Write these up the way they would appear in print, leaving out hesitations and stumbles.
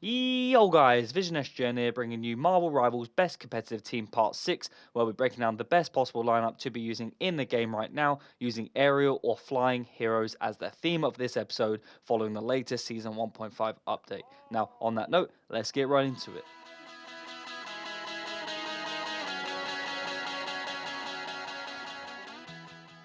Yo guys, Vision SGN here bringing you Marvel Rivals Best Competitive Team Part 6, where we're breaking down the best possible lineup to be using in the game right now, using aerial or flying heroes as the theme of this episode following the latest Season 1.5 update. Now, on that note, let's get right into it.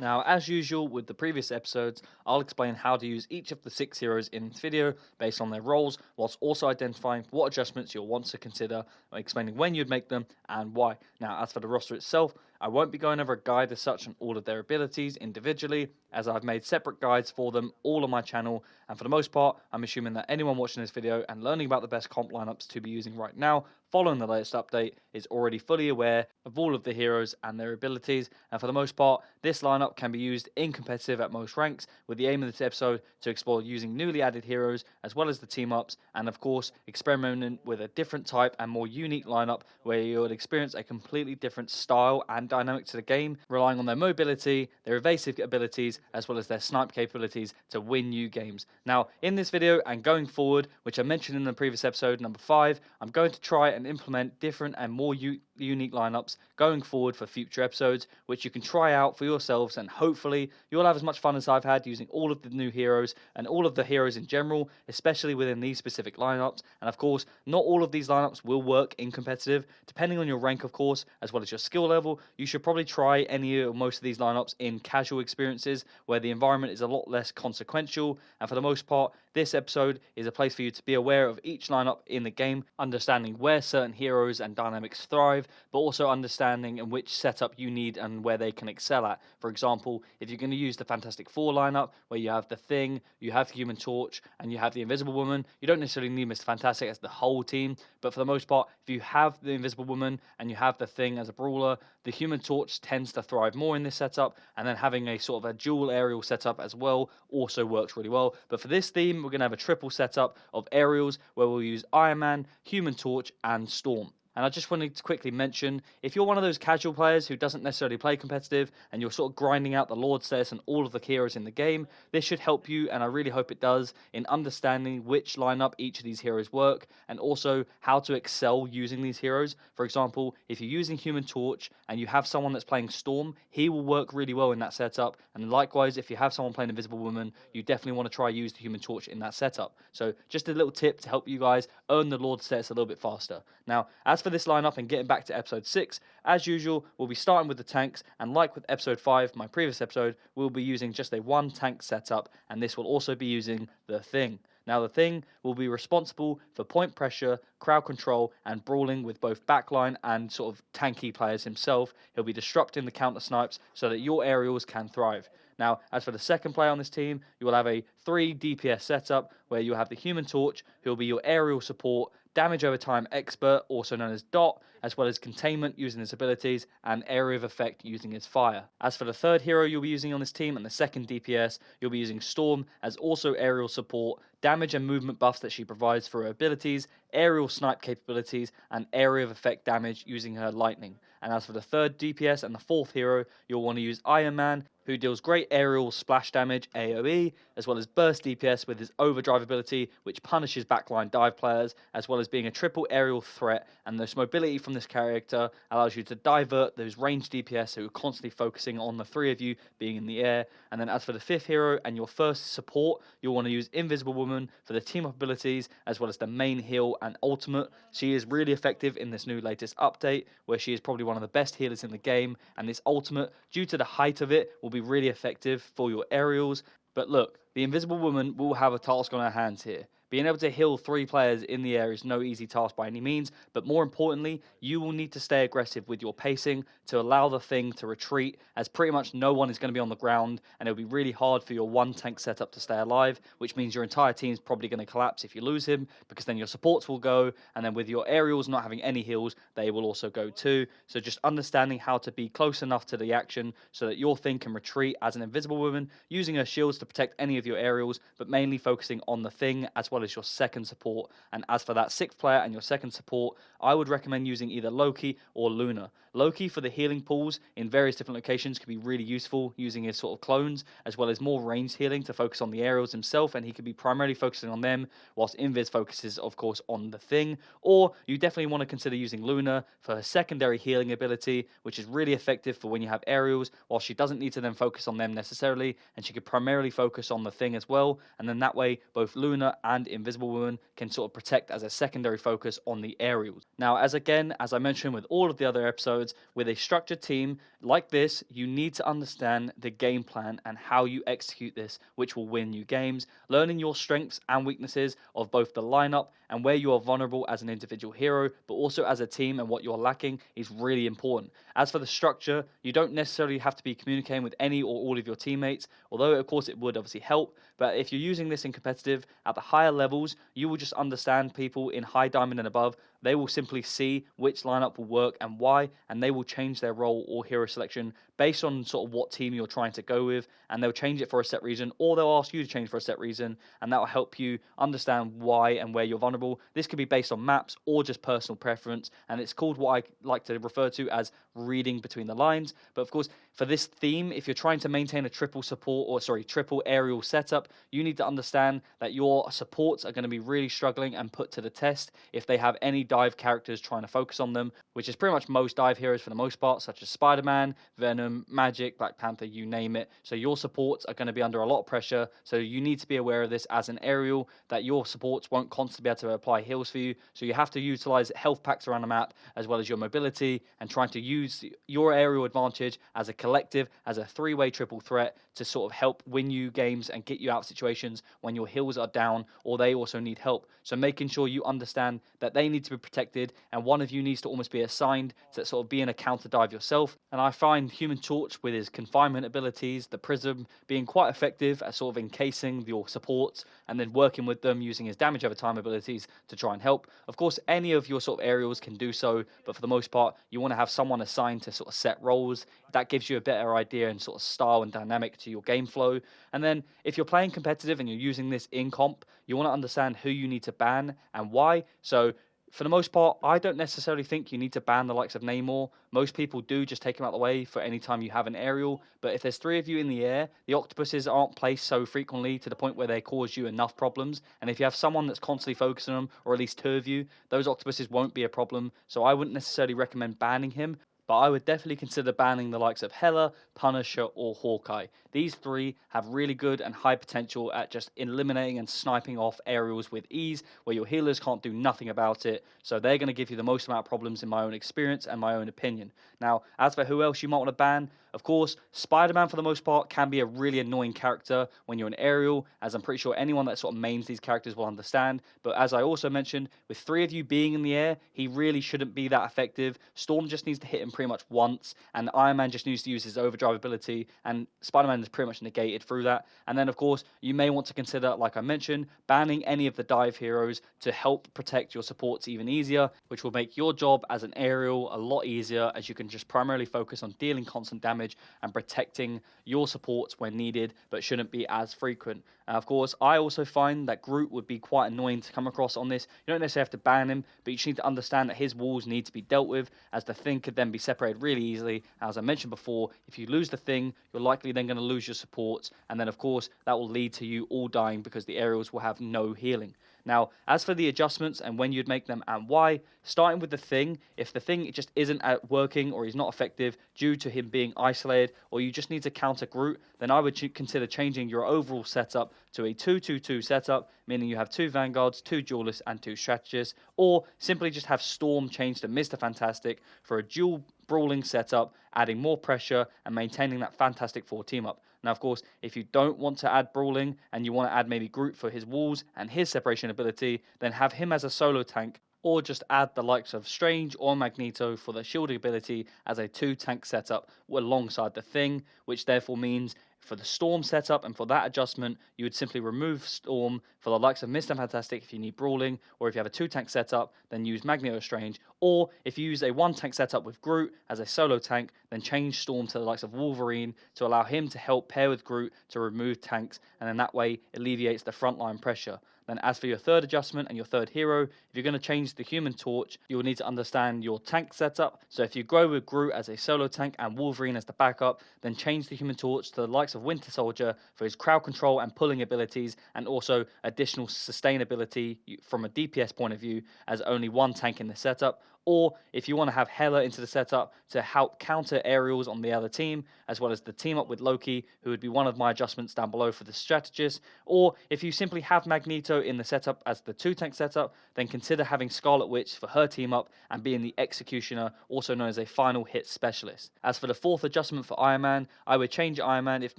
Now, as usual with the previous episodes, I'll explain how to use each of the 6 heroes in this video based on their roles, whilst also identifying what adjustments you'll want to consider, explaining when you'd make them and why. Now, as for the roster itself, I won't be going over a guide as such on all of their abilities individually, as I've made separate guides for them all on my channel, and for the most part, I'm assuming that anyone watching this video and learning about the best comp lineups to be using right now, following the latest update, is already fully aware of all of the heroes and their abilities, and for the most part, this lineup can be used in competitive at most ranks, with the aim of this episode to explore using newly added heroes, as well as the team-ups, and of course, experimenting with a different type and more unique lineup, where you would experience a completely different style and dynamic to the game, relying on their mobility, their evasive abilities, as well as their snipe capabilities to win you games. Now, in this video and going forward, which I mentioned in the previous episode, number 5, I'm going to try and implement different and more unique lineups going forward for future episodes, which you can try out for yourselves, and hopefully you'll have as much fun as I've had using all of the new heroes and all of the heroes in general, especially within these specific lineups. And of course, not all of these lineups will work in competitive, depending on your rank, of course, as well as your skill level. You should probably try any or most of these lineups in casual experiences where the environment is a lot less consequential, and for the most part, this episode is a place for you to be aware of each lineup in the game, understanding where certain heroes and dynamics thrive, but also understanding in which setup you need and where they can excel at. For example, if you're going to use the Fantastic Four lineup, where you have the Thing, you have the Human Torch, and you have the Invisible Woman, you don't necessarily need Mr. Fantastic as the whole team, but for the most part, if you have the Invisible Woman and you have the Thing as a brawler, the Human Torch tends to thrive more in this setup, and then having a sort of a dual aerial setup as well also works really well. But for this theme, we're going to have a triple setup of aerials where we'll use Iron Man, Human Torch, and Storm. And I just wanted to quickly mention, if you're one of those casual players who doesn't necessarily play competitive and you're sort of grinding out the Lord status and all of the heroes in the game, this should help you, and I really hope it does, in understanding which lineup each of these heroes work and also how to excel using these heroes. For example, if you're using Human Torch and you have someone that's playing Storm, he will work really well in that setup. And likewise, if you have someone playing Invisible Woman, you definitely want to try use the Human Torch in that setup. So just a little tip to help you guys earn the Lord status a little bit faster. Now, as for this lineup and getting back to episode 6, as usual, we'll be starting with the tanks, and like with episode 5, my previous episode, we'll be using just a 1 tank setup, and this will also be using the Thing. Now, the Thing will be responsible for point pressure, crowd control, and brawling with both backline and sort of tanky players himself. He'll be disrupting the counter snipes so that your aerials can thrive. Now, as for the second player on this team, you will have a 3 DPS setup where you'll have the Human Torch, who will be your aerial support, damage over time expert, also known as Dot, as well as containment using his abilities, and area of effect using his fire. As for the third hero you'll be using on this team and the second DPS, you'll be using Storm as also aerial support, damage and movement buffs that she provides for her abilities, aerial snipe capabilities, and area of effect damage using her lightning. And as for the third DPS and the fourth hero, you'll want to use Iron Man, who deals great aerial splash damage, AoE, as well as burst DPS with his overdrive ability, which punishes backline dive players, as well as being a triple aerial threat, and this mobility from this character allows you to divert those ranged DPS who are constantly focusing on the 3 of you being in the air. And then as for the fifth hero and your first support, you'll want to use Invisible Woman for the team up abilities, as well as the main heal and ultimate. She is really effective in this new latest update, where she is probably one of the best healers in the game, and this ultimate, due to the height of it, will be really effective for your aerials. But look, the Invisible Woman will have a task on her hands here. Being able to heal 3 players in the air is no easy task by any means, but more importantly, you will need to stay aggressive with your pacing to allow the Thing to retreat, as pretty much no one is going to be on the ground, and it'll be really hard for your 1 tank setup to stay alive, which means your entire team's probably going to collapse if you lose him, because then your supports will go, and then with your aerials not having any heals, they will also go too. So just understanding how to be close enough to the action so that your Thing can retreat as an Invisible Woman, using her shields to protect any of your aerials, but mainly focusing on the Thing as well well as your second support. And as for that sixth player and your second support, I would recommend using either Loki or Luna. Loki for the healing pools in various different locations could be really useful, using his sort of clones, as well as more ranged healing to focus on the aerials himself, and he could be primarily focusing on them, whilst Invis focuses, of course, on the thing. Or you definitely want to consider using Luna for her secondary healing ability, which is really effective for when you have aerials, while she doesn't need to then focus on them necessarily, and she could primarily focus on the thing as well. And then that way, both Luna and Invisible Woman can sort of protect as a secondary focus on the aerials. Now, as I mentioned with all of the other episodes, with a structured team like this, you need to understand the game plan and how you execute this, which will win you games. Learning your strengths and weaknesses of both the lineup and where you are vulnerable as an individual hero, but also as a team and what you're lacking is really important. As for the structure, you don't necessarily have to be communicating with any or all of your teammates, although of course it would obviously help. But if you're using this in competitive at the higher levels, you will just understand people in high diamond and above. They will simply see which lineup will work and why, and they will change their role or hero selection based on sort of what team you're trying to go with, and they'll change it for a set reason, or they'll ask you to change for a set reason, and that will help you understand why and where you're vulnerable. This could be based on maps or just personal preference, and it's called what I like to refer to as reading between the lines. But of course, for this theme, if you're trying to maintain a triple aerial setup, you need to understand that your supports are going to be really struggling and put to the test if they have any dive characters trying to focus on them, which is pretty much most dive heroes for the most part, such as Spider-Man, Venom, Magic, Black Panther, you name it. So your supports are going to be under a lot of pressure, so you need to be aware of this as an aerial, that your supports won't constantly be able to apply heals for you, so you have to utilize health packs around the map, as well as your mobility, and trying to use your aerial advantage as a collective, as a three-way triple threat to sort of help win you games and get you out of situations when your heals are down or they also need help. So making sure you understand that they need to be protected, and one of you needs to almost be assigned to sort of be in a counter dive yourself. And I find Human Torch with his confinement abilities, the Prism, being quite effective at sort of encasing your supports and then working with them using his damage over time abilities to try and help. Of course, any of your sort of aerials can do so, but for the most part, you want to have someone assigned to sort of set roles. That gives you a better idea and sort of style and dynamic to your game flow. And then if you're playing competitive and you're using this in comp, you want to understand who you need to ban and why. So for the most part, I don't necessarily think you need to ban the likes of Namor. Most people do just take him out of the way for any time you have an aerial. But if there's three of you in the air, the octopuses aren't placed so frequently to the point where they cause you enough problems. And if you have someone that's constantly focusing on them, or at least two of you, those octopuses won't be a problem. So I wouldn't necessarily recommend banning him, but I would definitely consider banning the likes of Hela, Punisher, or Hawkeye. These three have really good and high potential at just eliminating and sniping off aerials with ease, where your healers can't do nothing about it. So they're going to give you the most amount of problems in my own experience and my own opinion. Now, as for who else you might want to ban, of course, Spider-Man for the most part can be a really annoying character when you're an aerial, as I'm pretty sure anyone that sort of mains these characters will understand. But as I also mentioned, with three of you being in the air, he really shouldn't be that effective. Storm just needs to hit him pretty much once, and Iron Man just needs to use his overdrive ability, and Spider-Man is pretty much negated through that. And then, of course, you may want to consider, like I mentioned, banning any of the dive heroes to help protect your supports even easier, which will make your job as an aerial a lot easier, as you can just primarily focus on dealing constant damage and protecting your supports when needed, but shouldn't be as frequent. And of course, I also find that Groot would be quite annoying to come across on this. You don't necessarily have to ban him, but you just need to understand that his walls need to be dealt with, as the thing could then be separated really easily. As I mentioned before, if you lose the thing, you're likely then going to lose your supports, and then of course that will lead to you all dying because the aerials will have no healing. Now, as for the adjustments and when you'd make them and why, starting with the thing, if the thing just isn't working or he's not effective due to him being isolated, or you just need to counter Groot, then I would consider changing your overall setup to a 2-2-2 setup, meaning you have two Vanguards, two Duelists, and two Strategists, or simply just have Storm change to Mr. Fantastic for a dual brawling setup, adding more pressure and maintaining that Fantastic Four team up. Now, of course, if you don't want to add brawling and you want to add maybe Groot for his walls and his separation ability, then have him as a solo tank, or just add the likes of Strange or Magneto for their shielding ability as a two tank setup alongside the thing, which therefore means For the Storm setup and for that adjustment, you would simply remove Storm for the likes of Mr. Fantastic if you need brawling, or if you have a 2-tank setup, then use Magneto Strange, or if you use a 1-tank setup with Groot as a solo tank, then change Storm to the likes of Wolverine to allow him to help pair with Groot to remove tanks, and then that way alleviates the frontline pressure. Then as for your third adjustment and your third hero, if you're going to change the Human Torch, you will need to understand your tank setup. So if you go with Groot as a solo tank and Wolverine as the backup, then change the Human Torch to the likes of Winter Soldier for his crowd control and pulling abilities, and also additional sustainability from a DPS point of view as only 1 tank in the setup. Or if you want to have Hela into the setup to help counter aerials on the other team, as well as the team up with Loki, who would be one of my adjustments down below for the strategist. Or if you simply have Magneto in the setup as the 2-tank setup, then consider having Scarlet Witch for her team up and being the Executioner, also known as a final hit specialist. As for the fourth adjustment for Iron Man, I would change Iron Man if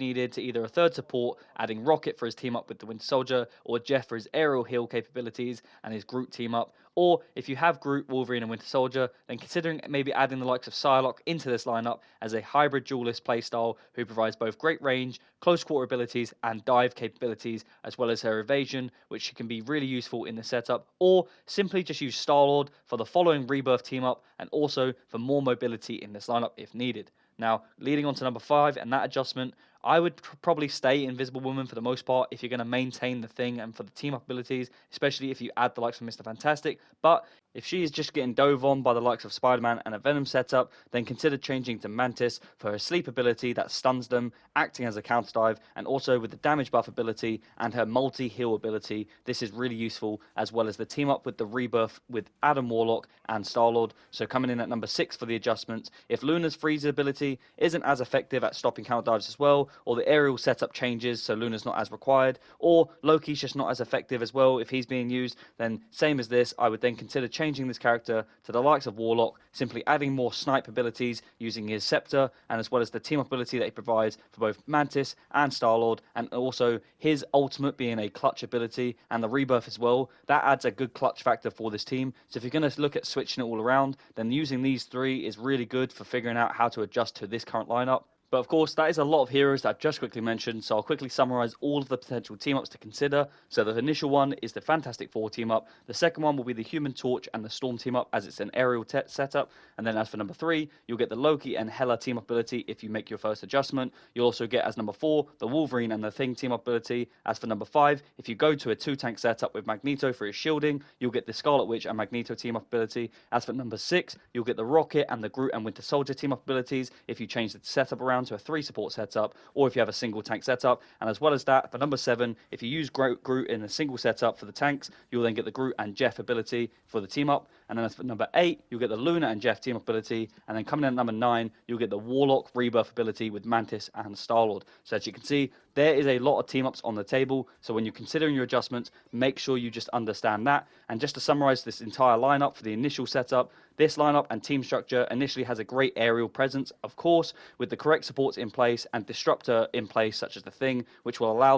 needed to either a third support, adding Rocket for his team up with the Winter Soldier, or Jeff for his aerial heal capabilities and his Groot team up. Or if you have Groot, Wolverine, and Winter Soldier, then considering maybe adding the likes of Psylocke into this lineup as a hybrid duelist playstyle who provides both great range, close quarter abilities, and dive capabilities, as well as her evasion, which can be really useful in the setup. Or simply just use Star-Lord for the following Rebirth team up, and also for more mobility in this lineup if needed. Now, leading on to number 5 and that adjustment, I would probably stay Invisible Woman for the most part if you're going to maintain the thing and for the team up abilities, especially if you add the likes of Mr. Fantastic. But if she is just getting dove on by the likes of Spider-Man and a Venom setup, then consider changing to Mantis for her sleep ability that stuns them, acting as a counter dive, and also with the damage buff ability and her multi-heal ability. This is really useful, as well as the team up with the Rebirth with Adam Warlock and Star-Lord. So coming in at number 6 for the adjustments, if Luna's freeze ability isn't as effective at stopping counter dives as well, or the aerial setup changes so Luna's not as required, or Loki's just not as effective as well if he's being used, then same as this, I would then consider changing this character to the likes of Warlock, simply adding more snipe abilities using his scepter, and as well as the team ability that he provides for both Mantis and Star-Lord, and also his ultimate being a clutch ability, and the Rebirth as well. That adds a good clutch factor for this team. So if you're going to look at switching it all around, then using these 3 is really good for figuring out how to adjust to this current lineup. But of course, that is a lot of heroes that I've just quickly mentioned, so I'll quickly summarize all of the potential team-ups to consider. So the initial one is the Fantastic Four team-up. The second one will be the Human Torch and the Storm team-up, as it's an aerial setup. And then as for number 3, you'll get the Loki and Hela team-up ability if you make your first adjustment. You'll also get, as number 4, the Wolverine and the Thing team-up ability. As for number 5, if you go to a 2-tank setup with Magneto for his shielding, you'll get the Scarlet Witch and Magneto team-up ability. As for number 6, you'll get the Rocket and the Groot and Winter Soldier team-up abilities if you change the setup around to a 3-support setup, or if you have a single tank setup. And as well as that, for number 7, if you use Groot in a single setup for the tanks, you'll then get the Groot and Jeff ability for the team up. And then as for number 8, you'll get the Luna and Jeff team ability. And then coming in at number 9, you'll get the Warlock Rebirth ability with Mantis and Star-Lord. So as you can see, there is a lot of team ups on the table. So when you're considering your adjustments, make sure you just understand that. And just to summarize this entire lineup for the initial setup, this lineup and team structure initially has a great aerial presence, of course, with the correct supports in place and disruptor in place, such as the Thing, which will allow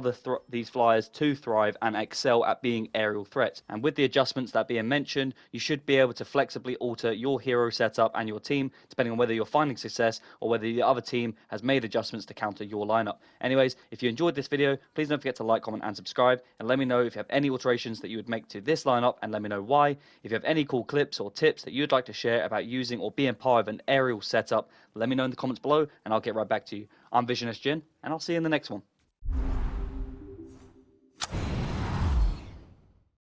these flyers to thrive and excel at being aerial threats. And with the adjustments that being mentioned, you should be able to flexibly alter your hero setup and your team, depending on whether you're finding success or whether the other team has made adjustments to counter your lineup. Anyways, if you enjoyed this video, please don't forget to like, comment, and subscribe, and let me know if you have any alterations that you would make to this lineup, and let me know why. If you have any cool clips or tips that you'd like to share about using or being part of an aerial setup, let me know in the comments below, and I'll get right back to you. I'm Visionist Jin, and I'll see you in the next one.